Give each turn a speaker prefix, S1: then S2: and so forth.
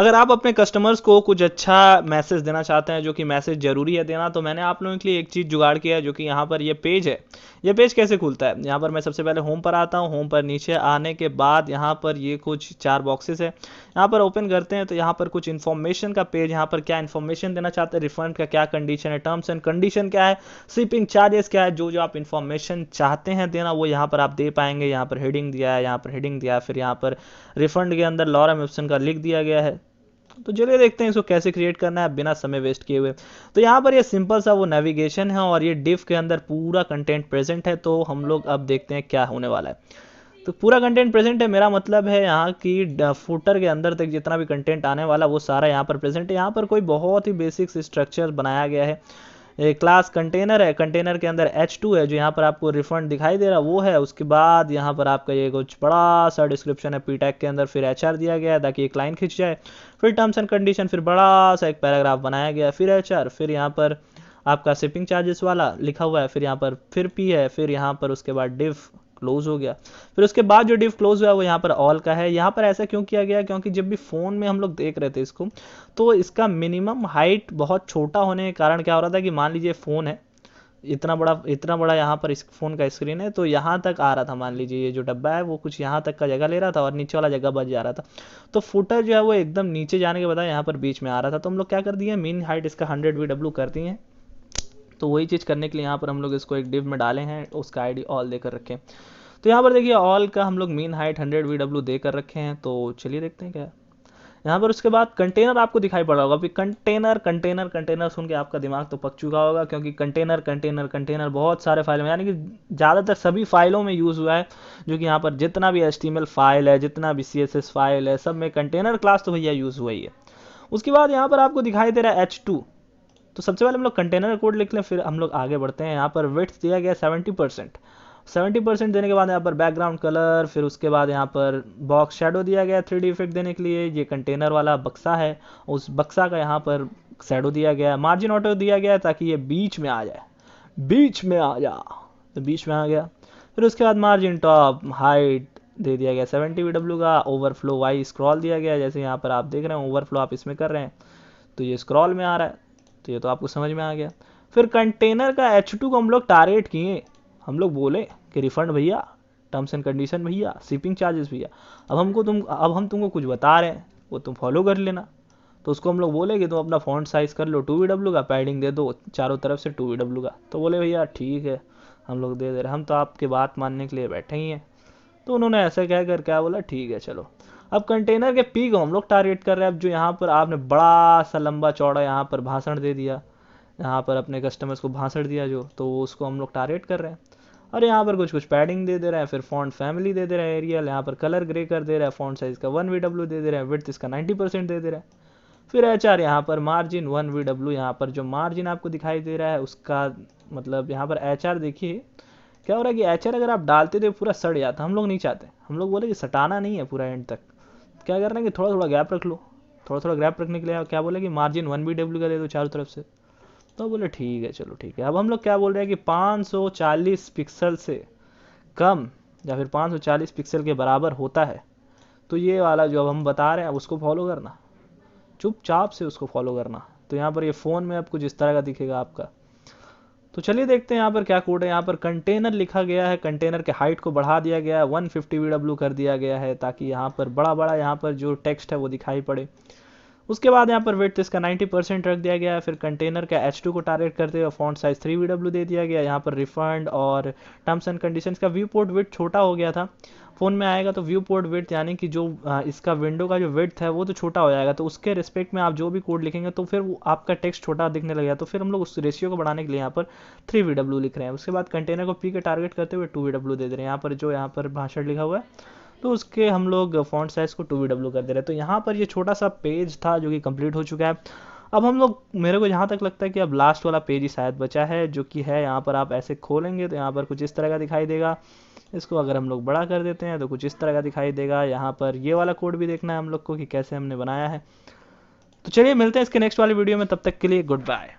S1: अगर आप अपने कस्टमर्स को कुछ अच्छा मैसेज देना चाहते हैं, जो कि मैसेज ज़रूरी है देना, तो मैंने आप लोगों के लिए एक चीज़ जुगाड़ किया है, जो कि यहाँ पर ये पेज है। ये पेज कैसे खुलता है, यहाँ पर मैं सबसे पहले होम पर आता हूँ। होम पर नीचे आने के बाद यहाँ पर ये कुछ 4 बॉक्सेस है, यहाँ पर ओपन करते हैं तो यहाँ पर कुछ इन्फॉर्मेशन का पेज, यहाँ पर क्या इन्फॉर्मेशन देना चाहते हैं, रिफंड का क्या कंडीशन है, टर्म्स एंड कंडीशन क्या है, शिपिंग चार्जेस क्या है, जो जो आप इन्फॉर्मेशन चाहते हैं देना वो यहाँ पर आप दे पाएंगे। यहाँ पर हेडिंग दिया है, यहाँ पर हेडिंग दिया है, फिर यहाँ पर रिफंड के अंदर लॉरम ऑप्शन का लिख दिया गया है। तो चलिए देखते हैं इसको कैसे क्रिएट करना है बिना समय वेस्ट किए हुए। तो यहाँ पर ये सिंपल सा वो नेविगेशन है और ये डिव के अंदर पूरा कंटेंट प्रेजेंट है। तो हम लोग अब देखते हैं क्या होने वाला है। तो पूरा कंटेंट प्रेजेंट है, मेरा मतलब है यहाँ की फुटर के अंदर तक जितना भी कंटेंट आने वाला वो सारा यहाँ पर प्रेजेंट है। यहाँ पर कोई बहुत ही बेसिक स्ट्रक्चर बनाया गया है। एक क्लास कंटेनर है, कंटेनर के अंदर h2 है जो यहाँ पर आपको रिफंड दिखाई दे रहा वो है। उसके बाद यहाँ पर आपका ये कुछ बड़ा सा डिस्क्रिप्शन है पी टैग के अंदर, फिर HR दिया गया है ताकि एक लाइन खिंच जाए, फिर टर्म्स एंड कंडीशन, फिर बड़ा सा एक पैराग्राफ बनाया गया है, फिर HR, फिर यहाँ पर आपका शिपिंग चार्जेस वाला लिखा हुआ है, फिर यहाँ पर फिर P है, फिर यहाँ पर उसके बाद डिव क्लोज हो गया। फिर उसके बाद जो डिव क्लोज हुआ वो यहाँ पर ऑल का है। यहाँ पर ऐसा क्यों किया गया, क्योंकि जब भी फ़ोन में हम लोग देख रहे थे इसको, तो इसका मिनिमम हाइट बहुत छोटा होने के कारण क्या हो रहा था कि मान लीजिए फ़ोन है इतना बड़ा यहाँ पर इस फ़ोन का स्क्रीन है, तो यहाँ तक आ रहा था। मान लीजिए ये जो डब्बा है वो कुछ यहाँ तक का जगह ले रहा था और नीचे वाला जगह बच जा रहा था। तो फुटर जो है वो एकदम नीचे जाने के बजाय यहाँ पर बीच में आ रहा था। तो हम लोग क्या कर दिए, मीन हाइट इसका 100 VW कर दिए हैं। तो वही चीज़ करने के लिए यहाँ पर हम लोग इसको एक डिव में डाले हैं, उसका ID ऑल देकर रखें। तो यहाँ पर देखिए ऑल का हम लोग मीन हाइट 100 VW देकर रखे हैं। तो चलिए देखते हैं क्या है यहाँ पर। उसके बाद कंटेनर आपको दिखाई पड़ रहा होगा। अभी कंटेनर कंटेनर कंटेनर सुन के आपका दिमाग तो पक चुका होगा, क्योंकि कंटेनर कंटेनर कंटेनर बहुत सारे फाइलों में, यानी कि ज़्यादातर सभी फाइलों में यूज़ हुआ है। जो कि यहाँ पर जितना भी HTML फाइल है, जितना भी CSS फाइल है, सब में कंटेनर क्लास तो भैया यूज़ हुआ ही है। उसके बाद यहाँ पर आपको दिखाई दे रहा है H2। तो सबसे पहले हम लोग कंटेनर कोड लिख लें, फिर हम लोग आगे बढ़ते हैं। यहाँ पर विड्थ दिया गया 70%। 70% देने के बाद यहाँ पर बैकग्राउंड कलर, फिर उसके बाद यहाँ पर बॉक्स शेडो दिया गया 3D इफेक्ट देने के लिए। ये कंटेनर वाला बक्सा है, उस बक्सा का यहाँ पर शेडो दिया गया है। मार्जिन ऑटो दिया गया है ताकि ये बीच में आ जाए, बीच में आ जा, तो बीच में आ गया। फिर उसके बाद मार्जिन टॉप हाइट दे दिया गया 70 VW का। ओवरफ्लो वाई स्क्रॉल दिया गया है, जैसे यहाँ पर आप देख रहे हैं ओवरफ्लो आप इसमें कर रहे हैं तो ये स्क्रॉल में आ रहा है। तो ये तो आपको समझ में आ गया। फिर कंटेनर का H2 को हम लोग टारगेट किए, हम लोग बोले कि रिफंड भैया, टर्म्स एंड कंडीशन भैया, शिपिंग चार्जेस भैया। अब हम तुमको कुछ बता रहे हैं, वो तुम फॉलो कर लेना। तो उसको हम लोग बोले कि तुम अपना फॉन्ट साइज़ कर लो 2 VW का, पैडिंग दे दो चारों तरफ से 2 VW का। तो बोले भैया ठीक है, हम लोग दे रहे, हम तो आपकी बात मानने के लिए बैठे ही हैं। तो उन्होंने ऐसा कह कर क्या बोला, ठीक है चलो। अब कंटेनर के पी को हम लोग टारगेट कर रहे हैं। अब जो यहाँ पर आपने बड़ा सा लंबा चौड़ा यहाँ पर भाषण दे दिया, यहाँ पर अपने कस्टमर्स को भाषण दिया जो, तो उसको हम लोग टारगेट कर रहे हैं। और यहाँ पर कुछ कुछ पैडिंग दे रहे हैं, फिर फॉन्ट फैमिली दे रहे हैं एरियल, यहाँ पर कलर ग्रे कर दे रहा है, फॉन्ट साइज का 1 VW दे रहे हैं, विड्थ इसका 90% दे रहा है। फिर HR यहाँ पर मार्जिन 1 VW, यहाँ पर जो मार्जिन आपको दिखाई दे रहा है उसका मतलब यहाँ पर HR देखिए क्या हो रहा है कि HR अगर आप डालते तो पूरा सड़ जाता। हम लोग नहीं चाहते, हम लोग बोले कि सटाना नहीं है पूरा एंड तक। क्या कर रहे हैं कि थोड़ा थोड़ा गैप रख लो। थोड़ा थोड़ा गैप रखने के लिए क्या बोले कि मार्जिन 1 VW का दे दो चारों तरफ से। तो बोले ठीक है चलो ठीक है। अब हम लोग क्या बोल रहे हैं कि 540 पिक्सल से कम या फिर 540 पिक्सल के बराबर होता है तो ये वाला जो अब हम बता रहे हैं उसको फॉलो करना, चुपचाप से उसको फॉलो करना। तो यहाँ पर ये फ़ोन में अब कुछ इस तरह का दिखेगा आपका। तो चलिए देखते हैं यहाँ पर क्या कोड है। यहाँ पर कंटेनर लिखा गया है, कंटेनर के हाइट को बढ़ा दिया गया है, 150 VW कर दिया गया है ताकि यहाँ पर बड़ा बड़ा यहाँ पर जो टेक्स्ट है वो दिखाई पड़े। उसके बाद यहाँ पर विड्थ इसका 90% रख दिया गया है। फिर कंटेनर का H2 को टारगेट करते हुए फॉन्ट साइज 3 VW दे दिया गया। यहाँ पर रिफंड और टर्म्स एंड कंडीशंस का व्यू पोर्ट विड्थ छोटा हो गया था, फ़ोन में आएगा तो व्यू पोर्ट विड्थ यानी कि जो इसका विंडो का जो विड्थ है वो तो छोटा हो जाएगा। तो उसके रिस्पेक्ट में आप जो भी कोड लिखेंगे तो फिर वो आपका टेक्स्ट छोटा दिखने लगेगा। तो फिर हम लोग उस रेशियो को बढ़ाने के लिए यहाँ पर 3 VW लिख रहे हैं। उसके बाद कंटेनर को पी के टारगेट करते हुए 2 VW दे दे रहे हैं। यहाँ पर जो यहाँ पर भाषण लिखा हुआ है तो उसके हम लोग फॉन्ट साइज़ को 2 VW कर दे रहे हैं। तो यहाँ पर ये छोटा सा पेज था जो कि कंप्लीट हो चुका है। अब हम लोग, मेरे को जहाँ तक लगता है कि अब लास्ट वाला पेज ही शायद बचा है, जो कि है यहाँ पर आप ऐसे खोलेंगे तो यहाँ पर कुछ इस तरह का दिखाई देगा। इसको अगर हम लोग बड़ा कर देते हैं तो कुछ इस तरह का दिखाई देगा। यहाँ पर ये वाला कोड भी देखना है हम लोग को कि कैसे हमने बनाया है। तो चलिए मिलते हैं इसके नेक्स्ट वाली वीडियो में, तब तक के लिए गुड बाय।